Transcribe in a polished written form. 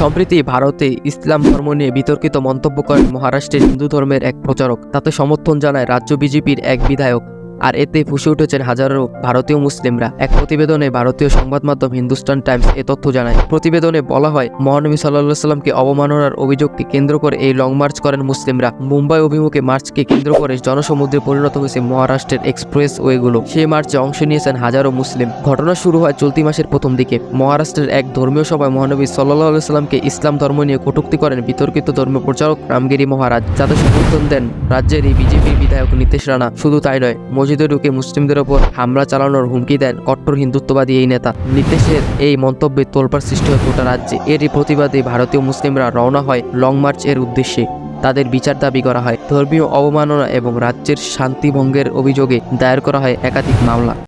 সম্প্রতি ভারতে ইসলাম ধর্ম নিয়ে বিতর্কিত মন্তব্য করেন মহারাষ্ট্রের হিন্দু ধর্মের এক প্রচারক। তাতে সমর্থন জানায় রাজ্য বিজেপির এক বিধায়ক। আর এতে ফুঁসে উঠেছেন হাজারো ভারতীয় মুসলিমরা। এক প্রতিবেদনে ভারতীয় সংবাদ মাধ্যম হিন্দুস্তান টাইমস এ তথ্য জানায়। প্রতিবেদনে বলা হয়, মহানবী সাল্লাল্লাহু আলাইহি সাল্লামকে অবমাননার অভিযোগকে কেন্দ্র করে এই লং মার্চ করেন মুসলিমরা। মুম্বাই অভিমুখে মার্চকে কেন্দ্র করে জনসমুদ্রে পরিণত হয়েছে মহারাষ্ট্রের এক্সপ্রেস ওয়েগুলো। সেই মার্চে অংশ নিয়েছেন হাজারো মুসলিম। ঘটনা শুরু হয় চলতি মাসের প্রথম দিকে। মহারাষ্ট্রের এক ধর্মীয় সভায় মহানবী সাল্লাল্লাহু আলাইহি সাল্লামকে ইসলাম ধর্ম নিয়ে কটূক্তি করেন বিতর্কিত ধর্মীয় প্রচারক রামগিরি মহারাজ, যাতে সমর্থন দেন রাজ্যের এই বিজেপির বিধায়ক নীতিশ রানা। শুধু তাই নয়, মসজিদে ঢুকে মুসলিমদের ওপর হামলা চালানোর হুমকি দেন কট্টর হিন্দুত্ববাদী এই নেতা। নীতিশের এই মন্তব্যে তোলপাড় সৃষ্টি হয় গোটা রাজ্যে। এরই প্রতিবাদে ভারতীয় মুসলিমরা রওনা হয় লং মার্চ এর উদ্দেশ্যে। তাদের বিচার দাবি করা হয়। ধর্মীয় অবমাননা এবং রাজ্যের শান্তি ভঙ্গের অভিযোগে দায়ের করা হয় একাধিক মামলা।